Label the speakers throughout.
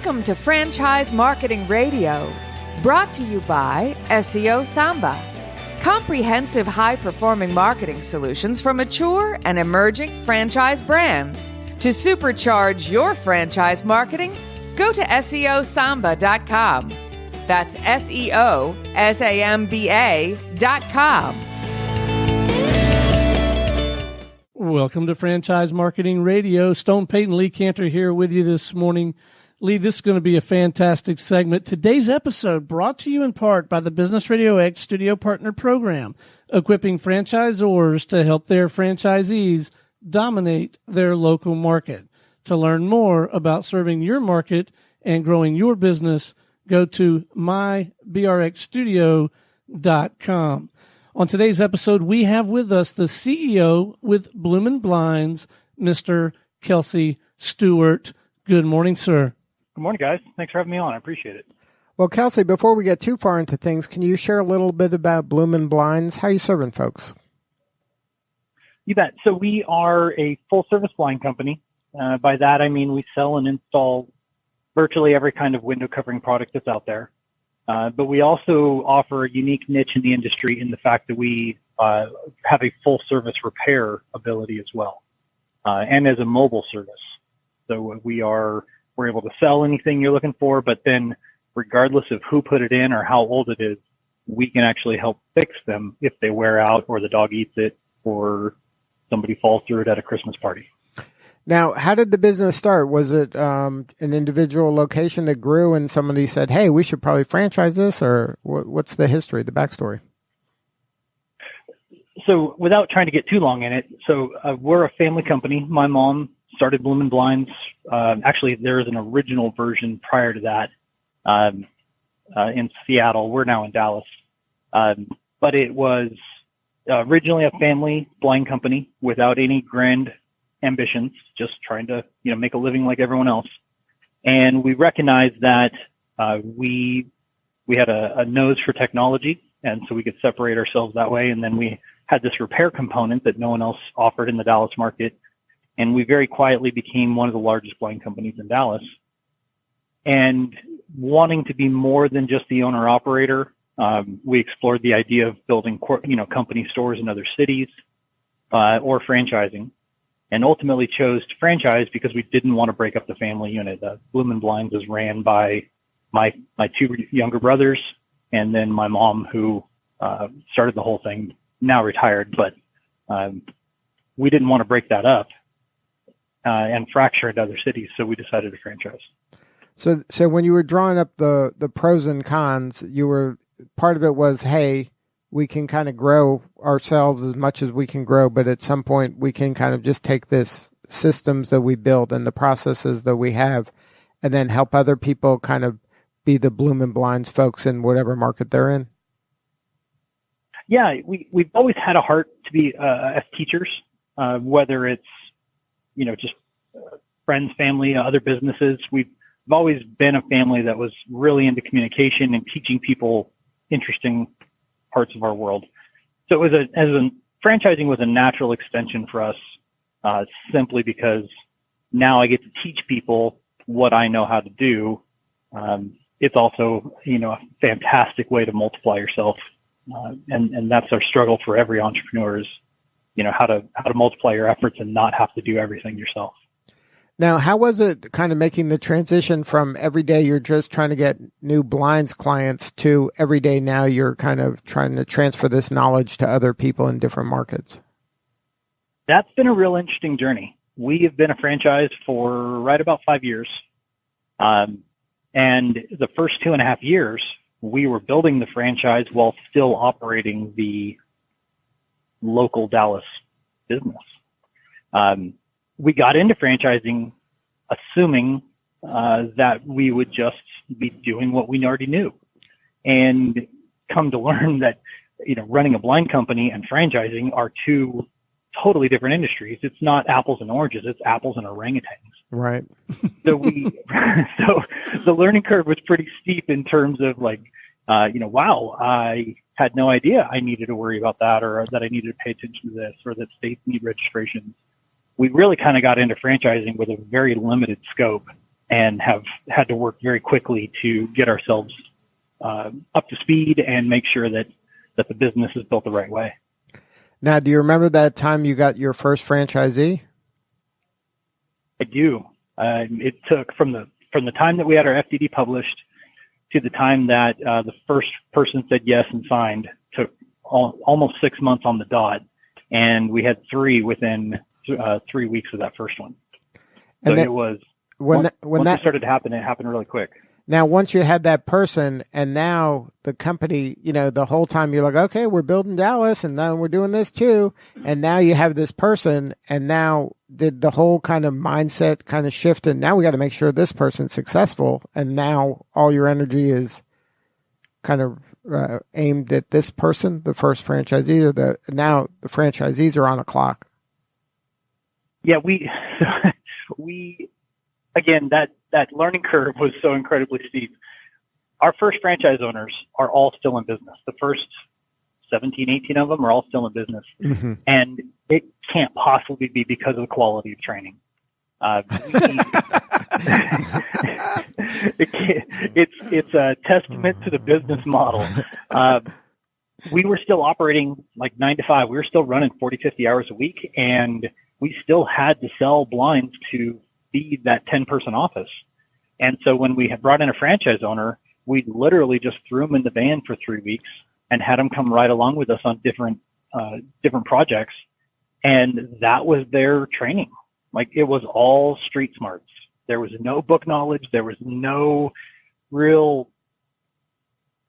Speaker 1: Welcome to Franchise Marketing Radio, brought to you by SEO SAMBA. Comprehensive high-performing marketing solutions for mature and emerging franchise brands. To supercharge your franchise marketing, go to SEOSAMBA.com. That's SEOSAMBA.com.
Speaker 2: Welcome to Franchise Marketing Radio. Stone Payton, Lee Cantor here with you this morning. Lee, this is going to be a fantastic segment. Today's episode brought to you in part by the Business RadioX Studio Partner Program, equipping franchisors to help their franchisees dominate their local market. To learn more about serving your market and growing your business, go to mybrxstudio.com. On today's episode, we have with us the CEO with Bloomin Blinds, Mr. Kelsey Stuart. Good morning, sir.
Speaker 3: Good morning, guys. Thanks for having me on. I appreciate it.
Speaker 4: Well, Kelsey, before we get too far into things, can you share a little bit about Bloomin Blinds? How are you serving folks?
Speaker 3: You bet. So we are a full-service blind company. By that, I mean we sell and install virtually every kind of window covering product that's out there. But we also offer a unique niche in the industry in the fact that we have a full-service repair ability as well, and as a mobile service. So we're able to sell anything you're looking for, but then regardless of who put it in or how old it is, we can actually help fix them if they wear out or the dog eats it or somebody falls through it at a Christmas party.
Speaker 4: Now, how did the business start? Was it an individual location that grew and somebody said, hey, we should probably franchise this, or what's the history, the backstory?
Speaker 3: So without trying to get too long in it, we're a family company. My mom started Bloomin Blinds. Actually, there is an original version prior to that in Seattle. We're now in Dallas. But it was originally a family blind company without any grand ambitions, just trying to make a living like everyone else. And we recognized that we had a nose for technology, and so we could separate ourselves that way. And then we had this repair component that no one else offered in the Dallas market. And we very quietly became one of the largest blind companies in Dallas. And wanting to be more than just the owner-operator, we explored the idea of building company stores in other cities or franchising, and ultimately chose to franchise because we didn't want to break up the family unit. Bloomin Blinds is ran by my two younger brothers and then my mom, who started the whole thing, now retired, but we didn't want to break that up and fracture into other cities, so we decided to franchise.
Speaker 4: So when you were drawing up the pros and cons, part of it was, hey, we can kind of grow ourselves as much as we can grow, but at some point we can kind of just take this systems that we build and the processes that we have and then help other people kind of be the Bloomin Blinds folks in whatever market they're in.
Speaker 3: Yeah, we've always had a heart to be as teachers, whether it's just friends, family, other businesses. We've always been a family that was really into communication and teaching people interesting parts of our world. So it was franchising was a natural extension for us, simply because now I get to teach people what I know how to do. It's also, a fantastic way to multiply yourself. And that's our struggle for every entrepreneur is, how to multiply your efforts and not have to do everything yourself.
Speaker 4: Now, how was it kind of making the transition from every day you're just trying to get new blinds clients to every day now you're kind of trying to transfer this knowledge to other people in different markets?
Speaker 3: That's been a real interesting journey. We have been a franchise for right about 5 years. And the first 2.5 years, we were building the franchise while still operating the local Dallas business. We got into franchising assuming that we would just be doing what we already knew, and come to learn that running a blind company and franchising are two totally different industries. It's not apples and oranges; it's apples and orangutans.
Speaker 4: Right.
Speaker 3: So so the learning curve was pretty steep in terms of wow, I had no idea I needed to worry about that, or that I needed to pay attention to this, or that states need registrations. We really kind of got into franchising with a very limited scope and have had to work very quickly to get ourselves up to speed and make sure that the business is built the right way.
Speaker 4: Now, do you remember that time you got your first franchisee?
Speaker 3: I do. It took from the time that we had our FDD published to the time that the first person said yes and signed, took almost 6 months on the dot, and we had 3 within 3 weeks of that first one. So it was once it started to happen, it happened really quick.
Speaker 4: Now, once you had that person, and now the company, the whole time you're like, okay, we're building Dallas, and now we're doing this too, and now you have this person, and now did the whole kind of mindset kind of shift, and now we got to make sure this person's successful, and now all your energy is kind of aimed at this person, the first franchisee, or now the franchisees are on a clock.
Speaker 3: Yeah, we again, that learning curve was so incredibly steep. Our first franchise owners are all still in business. The first 17, 18 of them are all still in business. Mm-hmm. And it can't possibly be because of the quality of training. It's a testament to the business model. We were still operating like 9 to 5. We were still running 40, 50 hours a week, and we still had to sell blinds to feed that 10-person office. And so when we had brought in a franchise owner, we literally just threw them in the van for 3 weeks and had them come right along with us on different projects. And that was their training. Like, it was all street smarts. There was no book knowledge. There was no real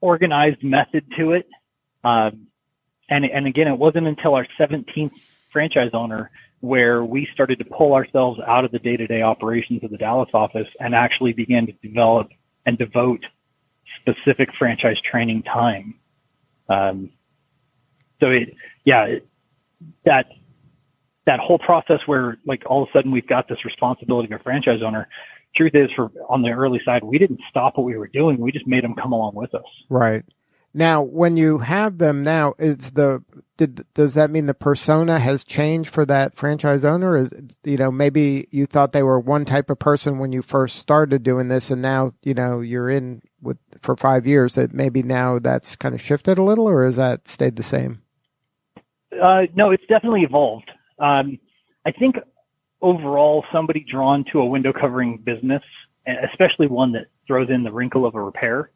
Speaker 3: organized method to it. And again, it wasn't until our 17th franchise owner where we started to pull ourselves out of the day-to-day operations of the Dallas office and actually began to develop and devote specific franchise training time. That whole process where, like, all of a sudden we've got this responsibility of a franchise owner. Truth is, on the early side, we didn't stop what we were doing. We just made them come along with us. Right.
Speaker 4: Now, when you have them now, does that mean the persona has changed for that franchise owner? Is, maybe you thought they were one type of person when you first started doing this, and now, you're in for 5 years, that maybe now that's kind of shifted a little, or has that stayed the same?
Speaker 3: No, it's definitely evolved. I think overall, somebody drawn to a window covering business, especially one that throws in the wrinkle of a repair,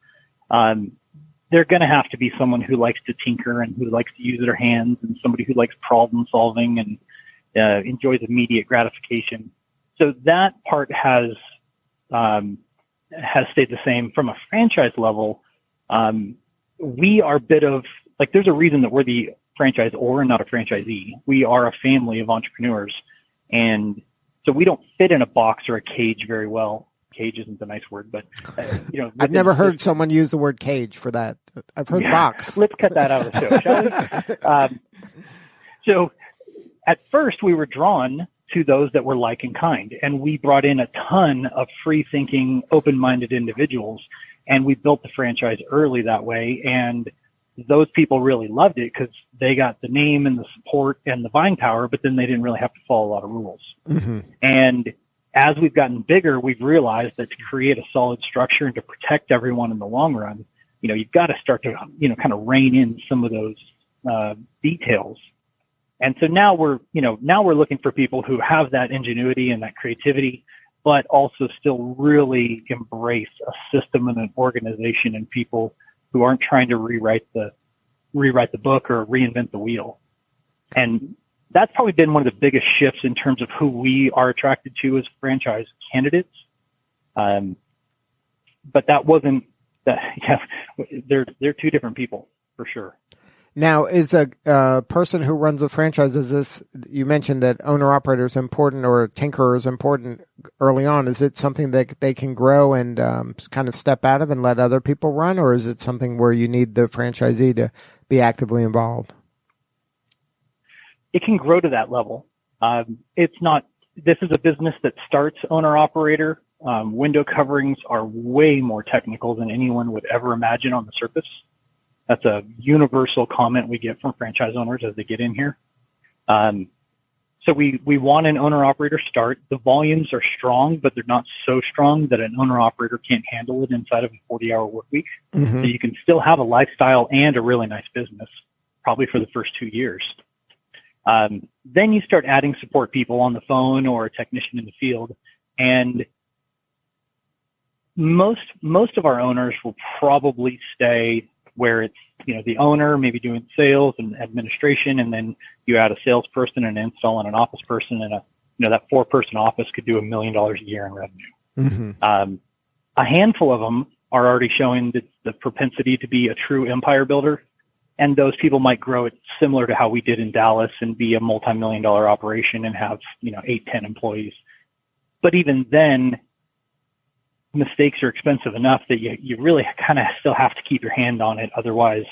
Speaker 3: they're going to have to be someone who likes to tinker and who likes to use their hands, and somebody who likes problem solving and enjoys immediate gratification. So that part has stayed the same. From a franchise level, we are a bit of, like, there's a reason that we're the franchisor and not a franchisee. We are a family of entrepreneurs. And so we don't fit in a box or a cage very well. Cage isn't a nice word, but
Speaker 4: I've never heard someone use the word cage for that. I've heard box.
Speaker 3: Let's cut that out of the show, shall we? So at first we were drawn to those that were like and kind, and we brought in a ton of free-thinking, open-minded individuals, and we built the franchise early that way. And those people really loved it because they got the name and the support and the buying power, but then they didn't really have to follow a lot of rules. Mm-hmm. And as we've gotten bigger, we've realized that to create a solid structure and to protect everyone in the long run, you've got to start to, kind of rein in some of those details. And so now we're looking for people who have that ingenuity and that creativity, but also still really embrace a system and an organization and people who aren't trying to rewrite the book or reinvent the wheel. And that's probably been one of the biggest shifts in terms of who we are attracted to as franchise candidates. But that wasn't that. Yeah, they're two different people for sure.
Speaker 4: Now, is a person who runs a franchise, you mentioned that owner-operator is important or tinkerer is important early on. Is it something that they can grow and kind of step out of and let other people run, or is it something where you need the franchisee to be actively involved?
Speaker 3: It can grow to that level. This is a business that starts owner-operator. Window coverings are way more technical than anyone would ever imagine on the surface. That's a universal comment we get from franchise owners as they get in here. So we want an owner-operator start. The volumes are strong, but they're not so strong that an owner-operator can't handle it inside of a 40-hour work week.
Speaker 4: Mm-hmm.
Speaker 3: So you can still have a lifestyle and a really nice business, probably for the first 2 years. Then you start adding support people on the phone or a technician in the field. And most of our owners will probably stay where it's, the owner maybe doing sales and administration, and then you add a salesperson and an install and an office person, and that 4-person office could do $1 million a year in revenue.
Speaker 4: Mm-hmm.
Speaker 3: A handful of them are already showing the propensity to be a true empire builder, and those people might grow it similar to how we did in Dallas and be a multi-million-dollar operation and have 8-10 employees. But even then, mistakes are expensive enough that you really kind of still have to keep your hand on it. Otherwise,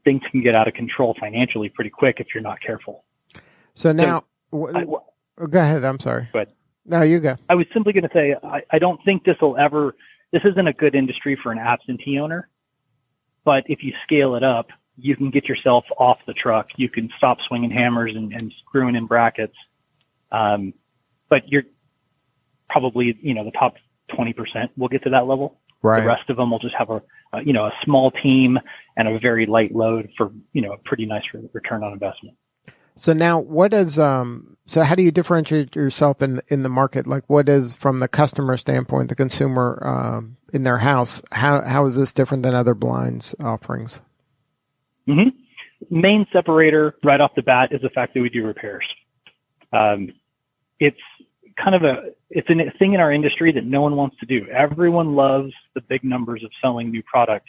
Speaker 3: things can get out of control financially pretty quick if you're not careful.
Speaker 4: So now, go ahead. I'm sorry.
Speaker 3: Go ahead.
Speaker 4: No, you go.
Speaker 3: I was simply going to say, I don't think this isn't a good industry for an absentee owner, but if you scale it up, you can get yourself off the truck. You can stop swinging hammers and screwing in brackets. But you're probably, the top 20% will get to that level.
Speaker 4: Right.
Speaker 3: The rest of them will just have a small team and a very light load for, a pretty nice return on investment.
Speaker 4: So now what is, so how do you differentiate yourself in the market? Like what is, from the customer standpoint, the consumer, in their house, how is this different than other blinds offerings?
Speaker 3: Mm-hmm. Main separator right off the bat is the fact that we do repairs. It's kind of it's a thing in our industry that no one wants to do. Everyone loves the big numbers of selling new product,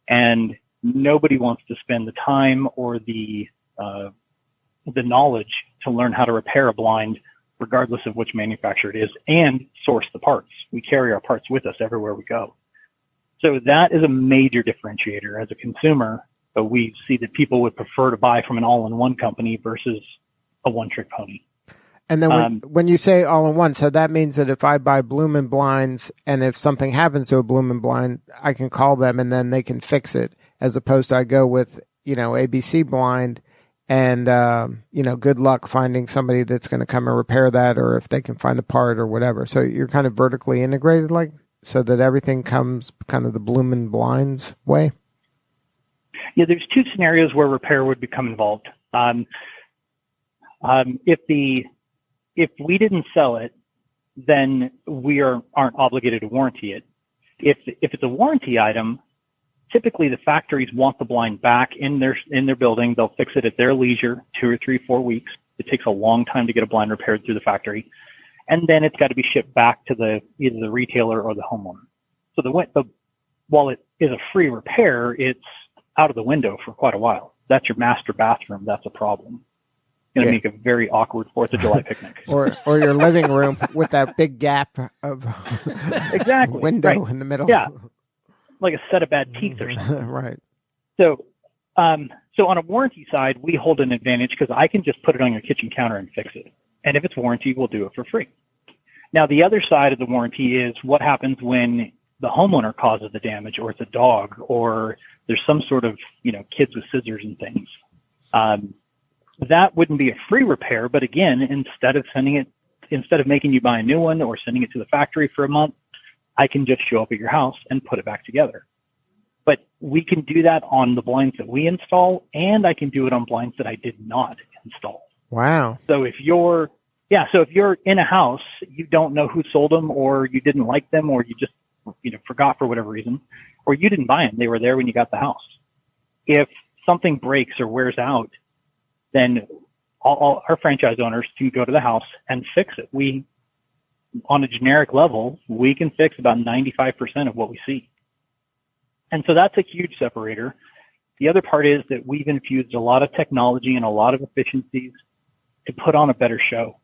Speaker 3: and nobody wants to spend the time or the knowledge to learn how to repair a blind, regardless of which manufacturer it is, and source the parts. We carry our parts with us everywhere we go. So that is a major differentiator. As a consumer, we see that people would prefer to buy from an all-in-one company versus a one-trick pony.
Speaker 4: And then when you say all-in-one, so that means that if I buy Bloomin Blinds and if something happens to a Bloomin Blind, I can call them and then they can fix it, as opposed to I go with, ABC Blind and, good luck finding somebody that's going to come and repair that, or if they can find the part or whatever. So you're kind of vertically integrated, like, so that everything comes kind of the Bloomin Blinds way?
Speaker 3: Yeah, there's 2 scenarios where repair would become involved. If we didn't sell it, then we aren't obligated to warranty it. If it's a warranty item, typically the factories want the blind back in their building. They'll fix it at their leisure, 2 or 3, 4 weeks. It takes a long time to get a blind repaired through the factory, and then it's got to be shipped back to either the retailer or the homeowner. So while it is a free repair, it's out of the window for quite a while. That's your master bathroom. That's a problem. Going to make a very awkward 4th of July picnic.
Speaker 4: or your living room with that big gap of
Speaker 3: exactly
Speaker 4: window in the middle.
Speaker 3: Yeah, like a set of bad teeth or something.
Speaker 4: Right.
Speaker 3: So on a warranty side, we hold an advantage because I can just put it on your kitchen counter and fix it. And if it's warranty, we'll do it for free. Now, the other side of the warranty is what happens when the homeowner causes the damage, or it's a dog, or there's some sort of, kids with scissors and things. That wouldn't be a free repair, but again, instead of making you buy a new one or sending it to the factory for a month, I can just show up at your house and put it back together. But we can do that on the blinds that we install, and I can do it on blinds that I did not install.
Speaker 4: Wow.
Speaker 3: So if you're in a house, you don't know who sold them, or you didn't like them, or you just forgot for whatever reason, or you didn't buy them, they were there when you got the house. If something breaks or wears out, then all our franchise owners can go to the house and fix it. On a generic level, we can fix about 95% of what we see. And so that's a huge separator. The other part is that we've infused a lot of technology and a lot of efficiencies to put on a better show.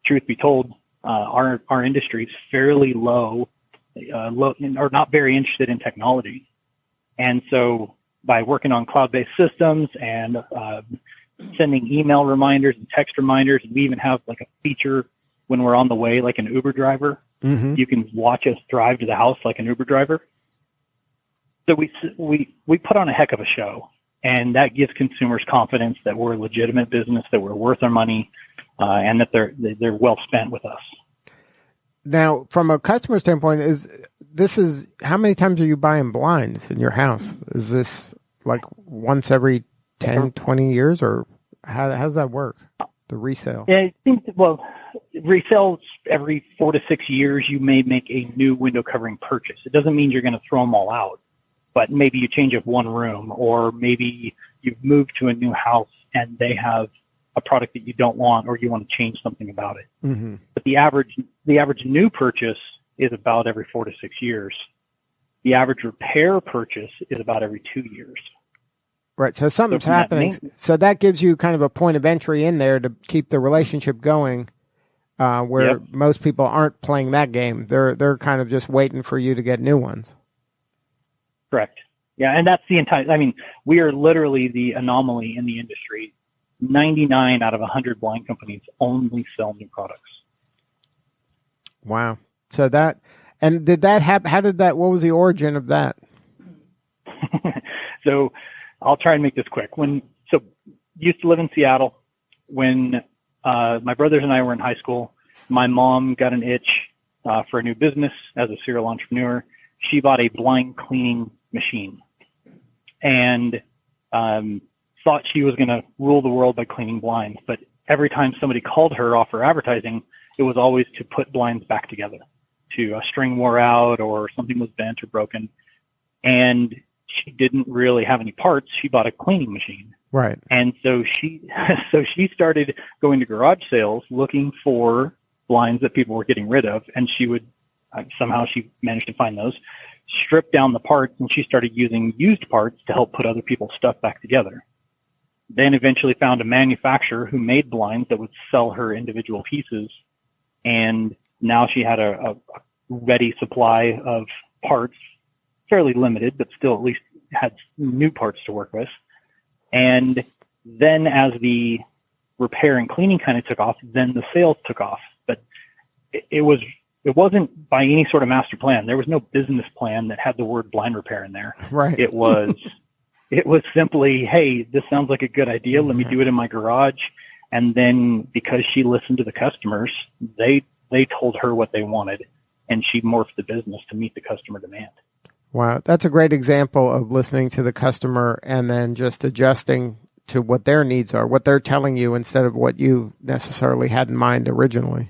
Speaker 3: Truth be told, our industry is fairly low, or not very interested in technology. And so by working on cloud-based systems and sending email reminders and text reminders, we even have like a feature when we're on the way, like an Uber driver. Mm-hmm. You can watch us drive to the house like an Uber driver. So we put on a heck of a show, and that gives consumers confidence that we're a legitimate business, that we're worth our money, and that they're well spent with us.
Speaker 4: Now, from a customer standpoint, how many times are you buying blinds in your house? Is this like once every 10, 20 years, or how does that work? The resale?
Speaker 3: Yeah, I think, resales every 4 to 6 years, you may make a new window covering purchase. It doesn't mean you're going to throw them all out, but maybe you change up one room, or maybe you've moved to a new house and they have a product that you don't want, or you want to change something about it.
Speaker 4: Mm-hmm.
Speaker 3: But the average new purchase is about every 4 to 6 years. The average repair purchase is about every 2 years.
Speaker 4: Right. So something's happening. So that gives you kind of a point of entry in there to keep the relationship going, where most people aren't playing that game. They're kind of just waiting for you to get new ones.
Speaker 3: Correct. Yeah. And that's we are literally the anomaly in the industry. 99 out of 100 blind companies only sell new products.
Speaker 4: Wow. So did that happen? What was the origin of that?
Speaker 3: So I'll try and make this quick. Used to live in Seattle. When my brothers and I were in high school, my mom got an itch for a new business as a serial entrepreneur. She bought a blind cleaning machine and thought she was going to rule the world by cleaning blinds. But every time somebody called her off for advertising, it was always to put blinds back together, to a string wore out or something was bent or broken. And she didn't really have any parts. She bought a cleaning machine.
Speaker 4: Right.
Speaker 3: And so she started going to garage sales looking for blinds that people were getting rid of. And she would, somehow she managed to find those, strip down the parts, and she started using used parts to help put other people's stuff back together. Then eventually found a manufacturer who made blinds that would sell her individual pieces. And now she had a ready supply of parts, fairly limited, but still at least had new parts to work with. And then as the repair and cleaning kind of took off, then the sales took off. But it wasn't by any sort of master plan. There was no business plan that had the word blind repair in there.
Speaker 4: Right.
Speaker 3: It was simply, hey, this sounds like a good idea. Let me do it in my garage. And then because she listened to the customers, they told her what they wanted, and she morphed the business to meet the customer demand.
Speaker 4: Wow. That's a great example of listening to the customer and then just adjusting to what their needs are, what they're telling you instead of what you necessarily had in mind originally.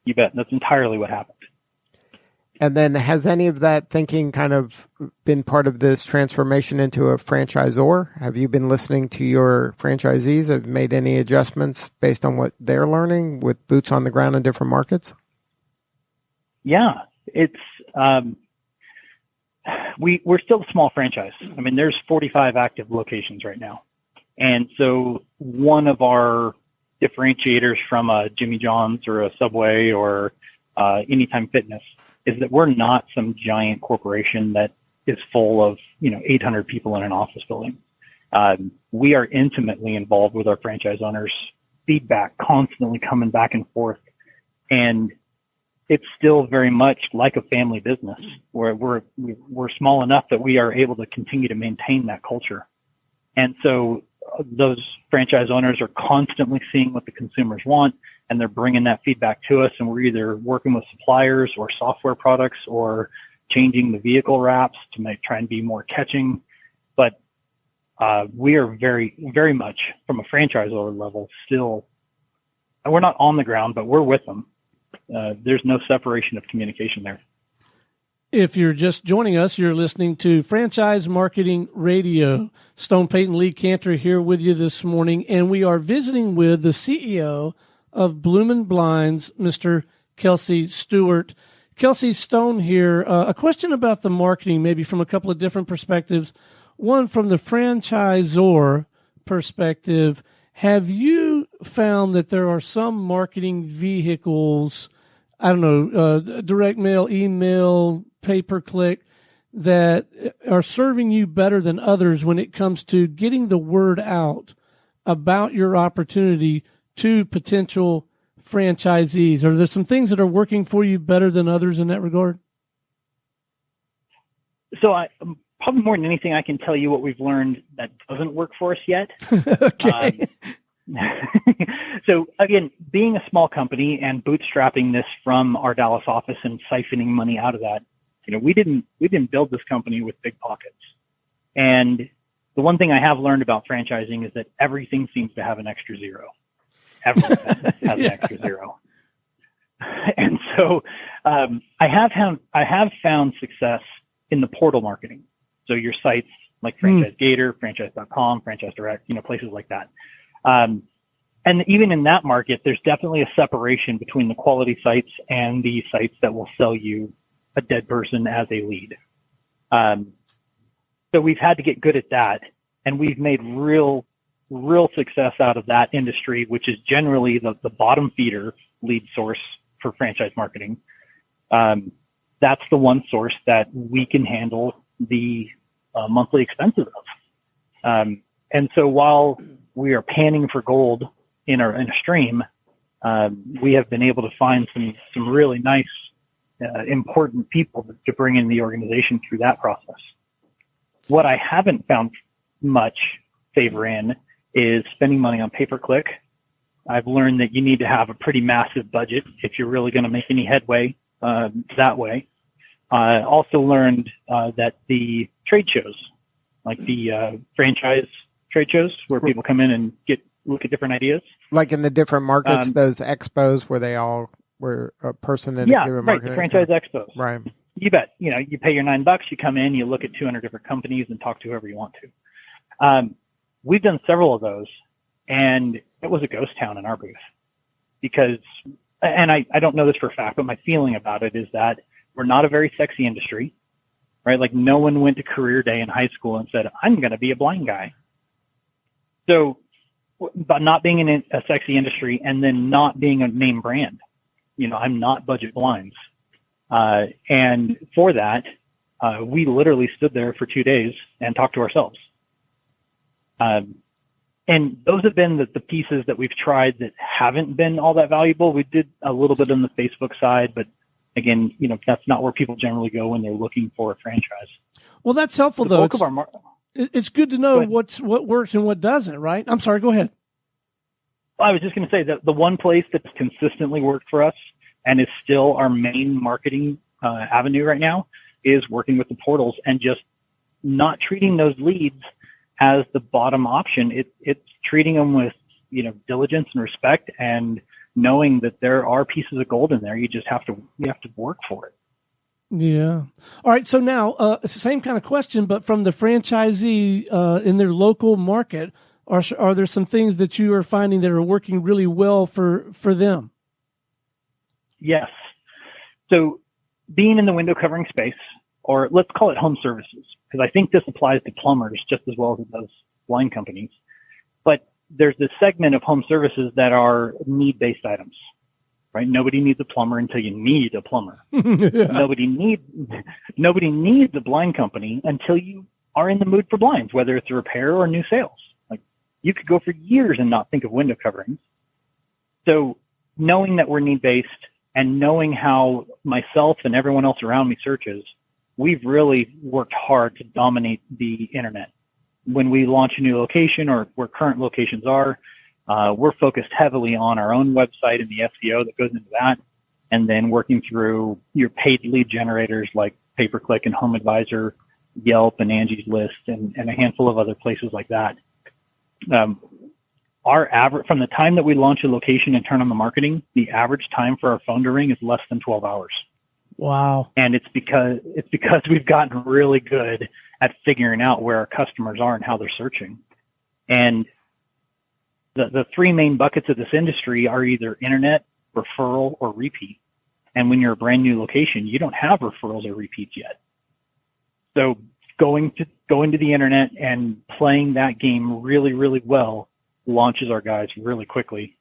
Speaker 3: You bet. That's entirely what happened.
Speaker 4: And then has any of that thinking kind of been part of this transformation into a franchisor? Have you been listening to your franchisees? Have made any adjustments based on what they're learning with boots on the ground in different markets?
Speaker 3: Yeah, it's we're still a small franchise. I mean, there's 45 active locations right now. And so one of our differentiators from a Jimmy John's or a Subway or Anytime Fitness is that we're not some giant corporation that is full of, 800 people in an office building. We are intimately involved with our franchise owners, feedback constantly coming back and forth. And it's still very much like a family business where we're small enough that we are able to continue to maintain that culture. And so those franchise owners are constantly seeing what the consumers want, and they're bringing that feedback to us. And we're either working with suppliers or software products or changing the vehicle wraps to try and be more catching. But we are very, very much from a franchisor level still, and we're not on the ground, but we're with them. There's no separation of communication there.
Speaker 2: If you're just joining us, you're listening to Franchise Marketing Radio. Stone Payton Lee Cantor here with you this morning, and we are visiting with the CEO of Bloomin Blinds, Mr. Kelsey Stuart. Kelsey, Stone here. A question about the marketing, maybe from a couple of different perspectives. One, from the franchisor perspective, have you found that there are some marketing vehicles, I don't know, direct mail, email, pay-per-click, that are serving you better than others when it comes to getting the word out about your opportunity to potential franchisees? Are there some things that are working for you better than others in that regard?
Speaker 3: So probably more than anything, I can tell you what we've learned that doesn't work for us yet.
Speaker 2: Okay.
Speaker 3: So again, being a small company and bootstrapping this from our Dallas office and siphoning money out of that, we didn't build this company with big pockets. And the one thing I have learned about franchising is that everything seems to have an extra zero. Everything has an extra zero. And so I have found success in the portal marketing. So your sites like FranchiseGator, franchise.com, Franchise Direct, places like that. And even in that market, there's definitely a separation between the quality sites and the sites that will sell you a dead person as a lead. So we've had to get good at that, and we've made real success out of that industry, which is generally the bottom feeder lead source for franchise marketing. That's the one source that we can handle the monthly expenses of. And so while we are panning for gold in a stream, we have been able to find some really nice, important people to bring in the organization through that process. What I haven't found much favor in is spending money on pay-per-click. I've learned that you need to have a pretty massive budget if you're really going to make any headway that way. I also learned that the trade shows, like the franchise trade shows where people come in and look at different ideas.
Speaker 4: Like in the different markets, those expos where a person in a given market.
Speaker 3: Yeah, right, the franchise expos.
Speaker 4: Right.
Speaker 3: You bet. You pay your $9, you come in, you look at 200 different companies and talk to whoever you want to. We've done several of those, and it was a ghost town in our booth because, and I don't know this for a fact, but my feeling about it is that we're not a very sexy industry, right? Like no one went to career day in high school and said, I'm going to be a blind guy. So, but not being in a sexy industry and then not being a name brand, I'm not Budget Blinds. And for that, we literally stood there for 2 days and talked to ourselves. And those have been the pieces that we've tried that haven't been all that valuable. We did a little bit on the Facebook side, but again, that's not where people generally go when they're looking for a franchise.
Speaker 2: Well, that's helpful though. It's good to know what works and what doesn't, right? I'm sorry, go ahead.
Speaker 3: I was just going to say that the one place that's consistently worked for us and is still our main marketing avenue right now is working with the portals and just not treating those leads as the bottom option. It's treating them with, diligence and respect and knowing that there are pieces of gold in there. You just have to work for it.
Speaker 2: Yeah. All right. So now it's the same kind of question, but from the franchisee in their local market, are there some things that you are finding that are working really well for them?
Speaker 3: Yes. So being in the window covering space, or let's call it home services, because I think this applies to plumbers just as well as it does blind companies. But there's this segment of home services that are need-based items, right? Nobody needs a plumber until you need a plumber. Nobody needs a blind company until you are in the mood for blinds, whether it's a repair or new sales. Like you could go for years and not think of window coverings. So knowing that we're need-based and knowing how myself and everyone else around me searches, we've really worked hard to dominate the internet. When we launch a new location or where current locations are, we're focused heavily on our own website and the SEO that goes into that, and then working through your paid lead generators like pay-per-click and Home Advisor, Yelp and Angie's List, and a handful of other places like that. Our average, from the time that we launch a location and turn on the marketing, the average time for our phone to ring is less than 12 hours.
Speaker 2: Wow.
Speaker 3: And it's because we've gotten really good at figuring out where our customers are and how they're searching. And the three main buckets of this industry are either internet, referral, or repeat. And when you're a brand new location, you don't have referrals or repeats yet. So going to the internet and playing that game really, really well launches our guys really quickly.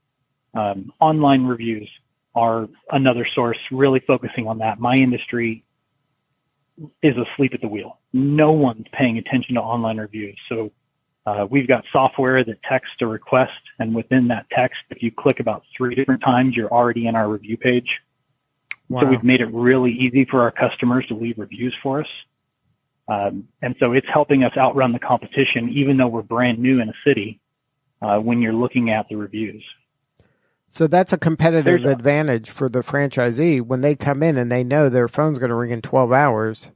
Speaker 3: Online reviews are another source, really focusing on that. My industry is asleep at the wheel. No one's paying attention to online reviews. So we've got software that texts a request, and within that text, if you click about 3 different times, you're already in our review page. Wow. So we've made it really easy for our customers to leave reviews for us. And so it's helping us outrun the competition, even though we're brand new in a city, when you're looking at the reviews.
Speaker 4: So that's a competitive advantage for the franchisee when they come in and they know their phone's going to ring in 12 hours,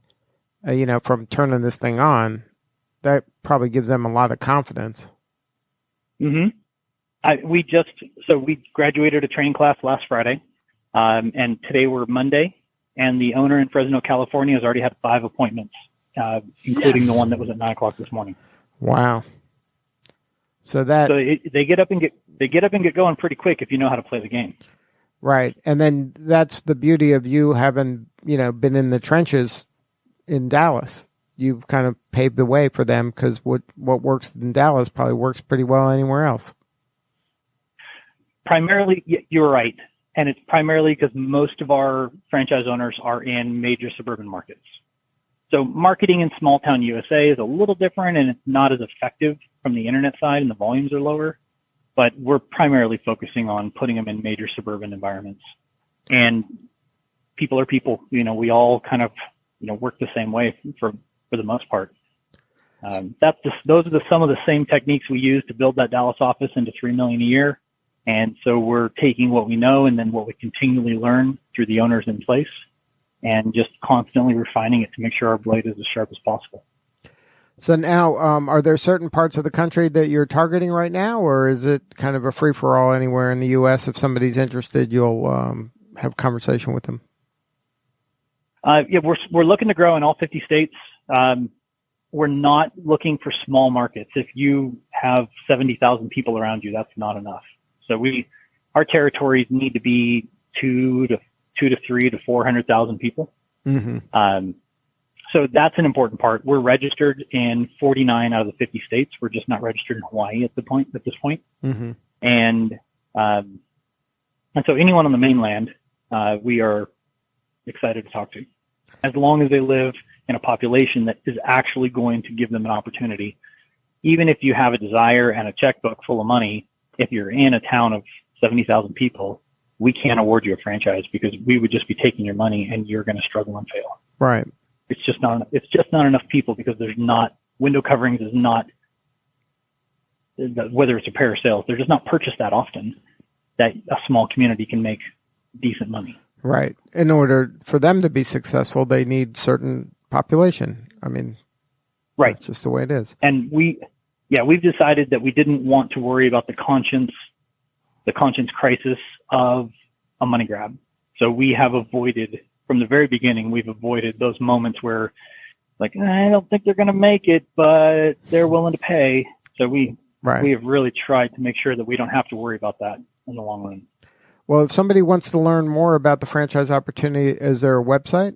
Speaker 4: from turning this thing on. That probably gives them a lot of confidence.
Speaker 3: Mm-hmm. We graduated a training class last Friday, and today we're Monday, and the owner in Fresno, California has already had 5 appointments, including the one that was at 9:00 this morning.
Speaker 4: Wow. So
Speaker 3: they get up and get going pretty quick if you know how to play the game.
Speaker 4: Right. And then that's the beauty of you having, been in the trenches in Dallas. You've kind of paved the way for them because what works in Dallas probably works pretty well anywhere else.
Speaker 3: Primarily, you're right. And it's primarily because most of our franchise owners are in major suburban markets. So marketing in small town USA is a little different and it's not as effective from the internet side and the volumes are lower, but we're primarily focusing on putting them in major suburban environments. And people are people, we all kind of, work the same way for the most part. Those are some of the same techniques we use to build that Dallas office into $3 million a year. And so we're taking what we know and then what we continually learn through the owners in place and just constantly refining it to make sure our blade is as sharp as possible.
Speaker 4: So now, are there certain parts of the country that you're targeting right now, or is it kind of a free-for-all anywhere in the U.S.? If somebody's interested, you'll have a conversation with them?
Speaker 3: We're looking to grow in all 50 states. We're not looking for small markets. If you have 70,000 people around you, that's not enough. So our territories need to be 200,000 to 300,000 to 400,000 people. Mm-hmm. So that's an important part. We're registered in 49 out of the 50 states. We're just not registered in Hawaii at this point. Mm-hmm. And so anyone on the mainland, we are excited to talk to, as long as they live in a population that is actually going to give them an opportunity. Even if you have a desire and a checkbook full of money, if you're in a town of 70,000 people, we can't award you a franchise because we would just be taking your money and you're going to struggle and fail.
Speaker 4: Right.
Speaker 3: It's just not enough people because window coverings is not, whether it's repair or sales, they're just not purchased that often that a small community can make decent money.
Speaker 4: Right. In order for them to be successful, they need certain population. I mean, right. That's just the way it is.
Speaker 3: And we've decided that we didn't want to worry about the conscience crisis of a money grab. So we have avoided, from the very beginning, those moments where, like, I don't think they're going to make it, but they're willing to pay. So we have really tried to make sure that we don't have to worry about that in the long run.
Speaker 4: Well, if somebody wants to learn more about the franchise opportunity, is there a website?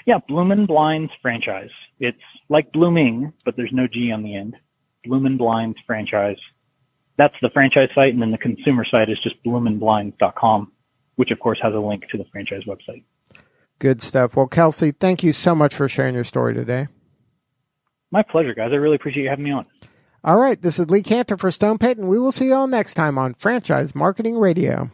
Speaker 3: Yeah, Bloomin Blinds Franchise. It's like blooming, but there's no G on the end. Bloomin Blinds Franchise. That's the franchise site, and then the consumer site is just bloominblinds.com, which of course has a link to the franchise website.
Speaker 4: Good stuff. Well, Kelsey, thank you so much for sharing your story today.
Speaker 3: My pleasure, guys. I really appreciate you having me on.
Speaker 4: All right. This is Lee Cantor for Stone Payton. We will see you all next time on Franchise Marketing Radio.